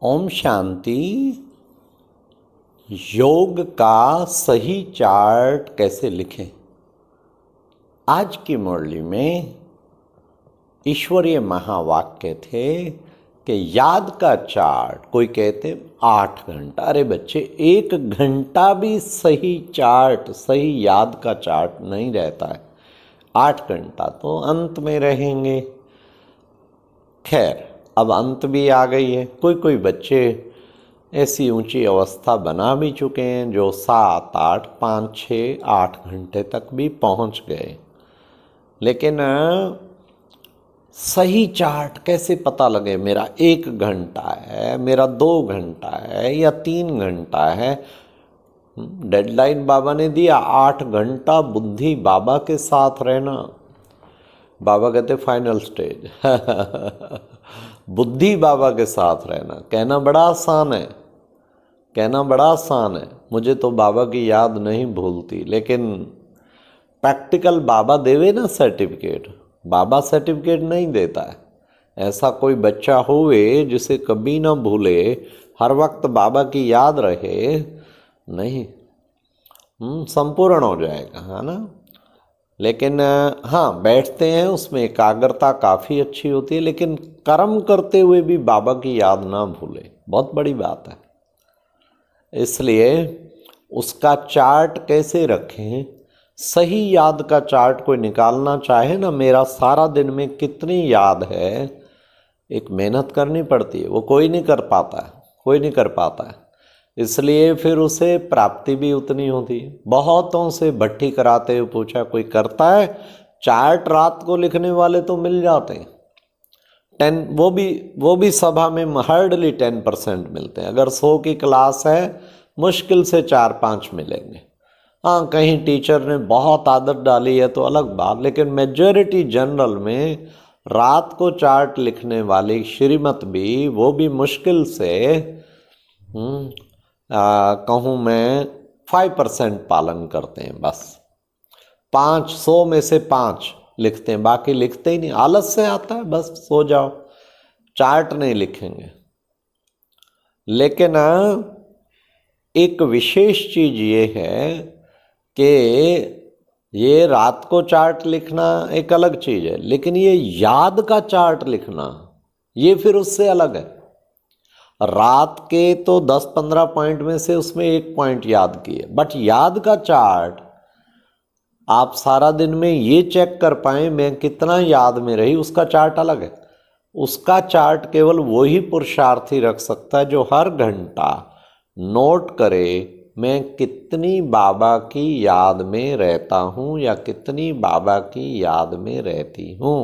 ओम शांति। योग का सही चार्ट कैसे लिखें? आज की मुरली में ईश्वरीय महावाक्य थे कि याद का चार्ट, कोई कहते 8 घंटा, अरे बच्चे 1 घंटा भी सही चार्ट, सही याद का चार्ट नहीं रहता है। 8 घंटा तो अंत में रहेंगे। खैर, अब अंत भी आ गई है। कोई कोई बच्चे ऐसी ऊंची अवस्था बना भी चुके हैं जो 7, 8, 5, 6, 8 घंटे तक भी पहुंच गए। लेकिन सही चार्ट कैसे पता लगे? मेरा 1 घंटा है, मेरा 2 घंटा है या 3 घंटा है? डेडलाइन बाबा ने दिया 8 घंटा बुद्धि बाबा के साथ रहना। बाबा कहते फाइनल स्टेज बुद्धि बाबा के साथ रहना। कहना बड़ा आसान है, कहना बड़ा आसान है, मुझे तो बाबा की याद नहीं भूलती। लेकिन प्रैक्टिकल बाबा देवे ना सर्टिफिकेट, बाबा सर्टिफिकेट नहीं देता है। ऐसा कोई बच्चा हुए जिसे कभी ना भूले, हर वक्त बाबा की याद रहे, नहीं, संपूर्ण हो जाएगा, है ना। लेकिन हाँ, बैठते हैं, उसमें एकाग्रता काफ़ी अच्छी होती है, लेकिन कर्म करते हुए भी बाबा की याद ना भूले, बहुत बड़ी बात है। इसलिए उसका चार्ट कैसे रखें? सही याद का चार्ट कोई निकालना चाहे ना, मेरा सारा दिन में कितनी याद है, एक मेहनत करनी पड़ती है, वो कोई नहीं कर पाता है, कोई नहीं कर पाता है। इसलिए फिर उसे प्राप्ति भी उतनी होती है। बहुतों से भट्टी कराते हुए पूछा, कोई करता है? चार्ट रात को लिखने वाले तो मिल जाते हैं 10, वो भी सभा में हार्डली 10% मिलते हैं। अगर 100 की क्लास है, मुश्किल से 4-5 मिलेंगे। हाँ, कहीं टीचर ने बहुत आदत डाली है तो अलग बात, लेकिन मेजॉरिटी जनरल में रात को चार्ट लिखने वाली श्रीमत भी, वो भी मुश्किल से कहूँ मैं 5% पालन करते हैं। बस 500 में से 5 लिखते हैं, बाकी लिखते ही नहीं, आलस से आता है, बस सो जाओ, चार्ट नहीं लिखेंगे। लेकिन एक विशेष चीज ये है कि ये रात को चार्ट लिखना एक अलग चीज है, लेकिन ये याद का चार्ट लिखना, ये फिर उससे अलग है। रात के तो 10-15 पॉइंट में से उसमें 1 पॉइंट याद किए, बट याद का चार्ट आप सारा दिन में ये चेक कर पाए मैं कितना याद में रही, उसका चार्ट अलग है। उसका चार्ट केवल वही पुरुषार्थी रख सकता है जो हर घंटा नोट करे मैं कितनी बाबा की याद में रहता हूँ या कितनी बाबा की याद में रहती हूँ।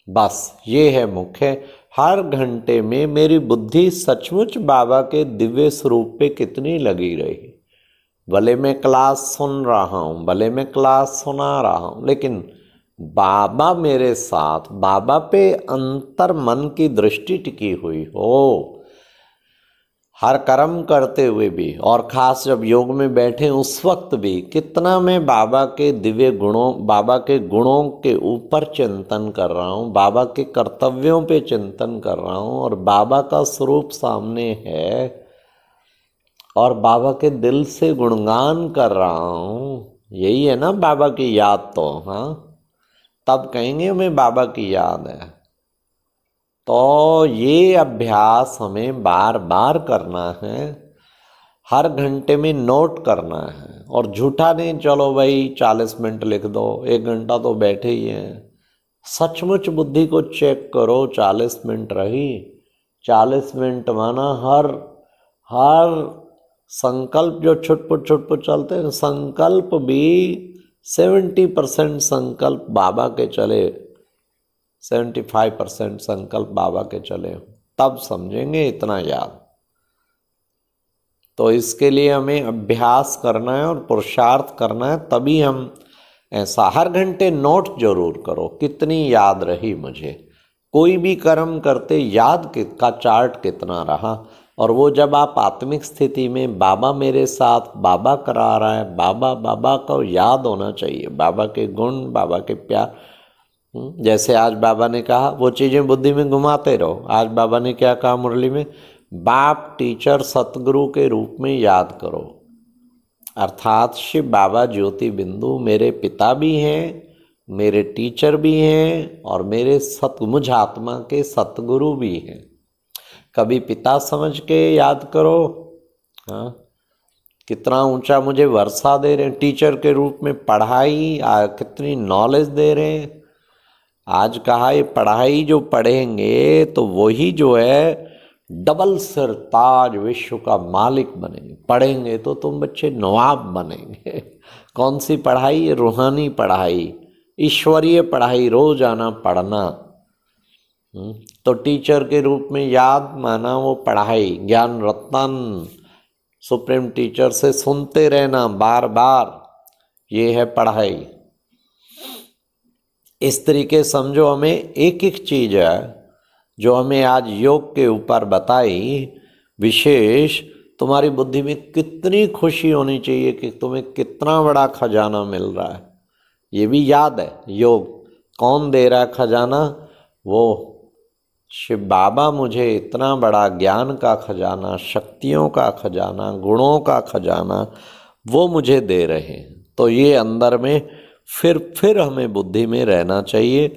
बस ये है मुख्य। हर घंटे में मेरी बुद्धि सचमुच बाबा के दिव्य स्वरूप पे कितनी लगी रही। भले मैं क्लास सुन रहा हूँ, भले मैं क्लास सुना रहा हूँ, लेकिन बाबा मेरे साथ, बाबा पे अंतर मन की दृष्टि टिकी हुई हो, हर कर्म करते हुए भी, और खास जब योग में बैठे उस वक्त भी कितना मैं बाबा के दिव्य गुणों, बाबा के गुणों के ऊपर चिंतन कर रहा हूँ, बाबा के कर्तव्यों पे चिंतन कर रहा हूँ, और बाबा का स्वरूप सामने है और बाबा के दिल से गुणगान कर रहा हूँ। यही है ना बाबा की याद तो, हाँ, तब कहेंगे हमें बाबा की याद है। तो ये अभ्यास हमें बार बार करना है, हर घंटे में नोट करना है, और झूठा नहीं चलो भाई 40 मिनट लिख दो, 1 घंटा तो बैठे ही हैं। सचमुच बुद्धि को चेक करो, 40 मिनट रही, 40 मिनट माना हर संकल्प जो छुटपुट चलते हैं, संकल्प भी 70% संकल्प बाबा के चले, 75% संकल्प बाबा के चले, तब समझेंगे इतना याद। तो इसके लिए हमें अभ्यास करना है और पुरुषार्थ करना है, तभी हम ऐसा। हर घंटे नोट जरूर करो कितनी याद रही मुझे, कोई भी कर्म करते याद का चार्ट कितना रहा। और वो जब आप आत्मिक स्थिति में बाबा मेरे साथ, बाबा करा रहा है, बाबा को याद होना चाहिए, बाबा के गुण, बाबा के प्यार, जैसे आज बाबा ने कहा वो चीज़ें बुद्धि में घुमाते रहो। आज बाबा ने क्या कहा मुरली में, बाप टीचर सतगुरु के रूप में याद करो, अर्थात शिव बाबा ज्योति बिंदु मेरे पिता भी हैं, मेरे टीचर भी हैं और मेरे मुझ आत्मा के सतगुरु भी हैं। कभी पिता समझ के याद करो। हाँ, कितना ऊंचा मुझे वर्षा दे रहे हैं टीचर के रूप में, पढ़ाई कितनी नॉलेज दे रहे हैं। आज कहा ये पढ़ाई जो पढ़ेंगे तो वही जो है डबल सिर ताज विश्व का मालिक बनेंगे। पढ़ेंगे तो तुम बच्चे नवाब बनेंगे। कौन सी पढ़ाई? ये रूहानी पढ़ाई, ईश्वरीय पढ़ाई, रोज आना पढ़ना। तो टीचर के रूप में याद माना वो पढ़ाई, ज्ञान रत्न सुप्रीम टीचर से सुनते रहना बार बार, ये है पढ़ाई। इस तरीके समझो, हमें एक एक चीज है जो हमें आज योग के ऊपर बताई विशेष। तुम्हारी बुद्धि में कितनी खुशी होनी चाहिए कि तुम्हें कितना बड़ा खजाना मिल रहा है, ये भी याद है। योग कौन दे रहा है खजाना? वो शिव बाबा मुझे इतना बड़ा ज्ञान का खजाना, शक्तियों का खजाना, गुणों का खजाना वो मुझे दे रहे हैं। तो ये अंदर में फिर हमें बुद्धि में रहना चाहिए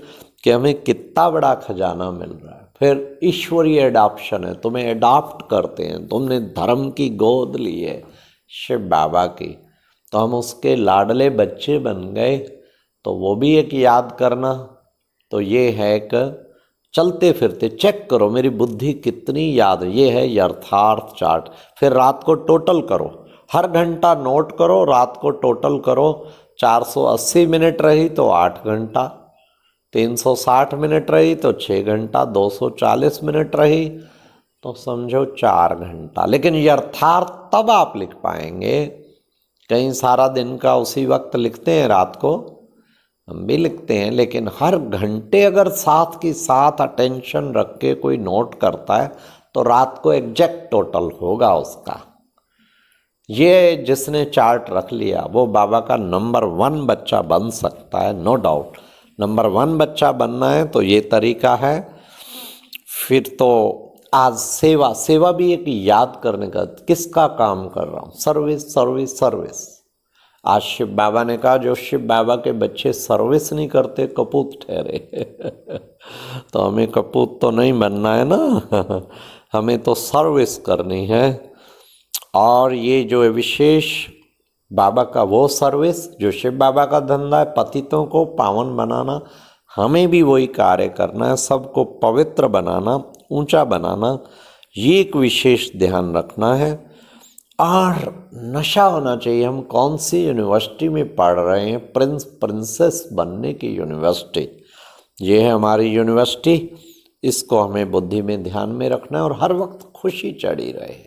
कि हमें कितना बड़ा खजाना मिल रहा है। फिर ईश्वरीय एडॉप्शन है, तुम्हें एडॉप्ट करते हैं, तुमने धर्म की गोद ली है शिव बाबा की, तो हम उसके लाडले बच्चे बन गए। तो वो भी एक याद करना। तो ये है कि चलते फिरते चेक करो मेरी बुद्धि कितनी याद है। ये है यथार्थ चार्ट। फिर रात को टोटल करो, हर घंटा नोट करो, रात को टोटल करो। 480 मिनट रही तो 8 घंटा, 360 मिनट रही तो 6 घंटा, 240 मिनट रही तो समझो 4 घंटा। लेकिन यथार्थ तब आप लिख पाएंगे। कहीं सारा दिन का उसी वक्त लिखते हैं, रात को हम भी लिखते हैं, लेकिन हर घंटे अगर साथ की साथ अटेंशन रख के कोई नोट करता है तो रात को एग्जैक्ट टोटल होगा उसका। ये जिसने चार्ट रख लिया वो बाबा का नंबर 1 बच्चा बन सकता है, नो डाउट। नंबर 1 बच्चा बनना है तो ये तरीका है। फिर तो आज सेवा भी एक याद करने का, किसका काम कर रहा हूँ, सर्विस सर्विस सर्विस। आज शिव बाबा ने कहा जो शिव बाबा के बच्चे सर्विस नहीं करते कपूत ठहरे। तो हमें कपूत तो नहीं बनना है ना, हमें तो सर्विस करनी है। और ये जो है विशेष बाबा का वो सर्विस जो शिव बाबा का धंधा है, पतितों को पावन बनाना, हमें भी वही कार्य करना है। सबको पवित्र बनाना, ऊंचा बनाना, ये एक विशेष ध्यान रखना है। और नशा होना चाहिए। हम कौन सी यूनिवर्सिटी में पढ़ रहे हैं? प्रिंस प्रिंसेस बनने की यूनिवर्सिटी, ये है हमारी यूनिवर्सिटी। इसको हमें बुद्धि में ध्यान में रखना है और हर वक्त खुशी चढ़ी रहे।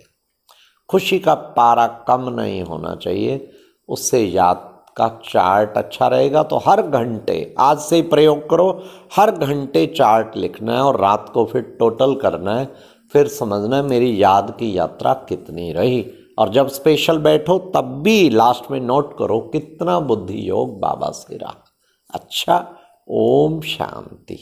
खुशी का पारा कम नहीं होना चाहिए, उससे याद का चार्ट अच्छा रहेगा। तो हर घंटे आज से ही प्रयोग करो, हर घंटे चार्ट लिखना है और रात को फिर टोटल करना है। फिर समझना है मेरी याद की यात्रा कितनी रही। और जब स्पेशल बैठो तब भी लास्ट में नोट करो कितना बुद्धि योग बाबा से रहा। अच्छा, ओम शांति।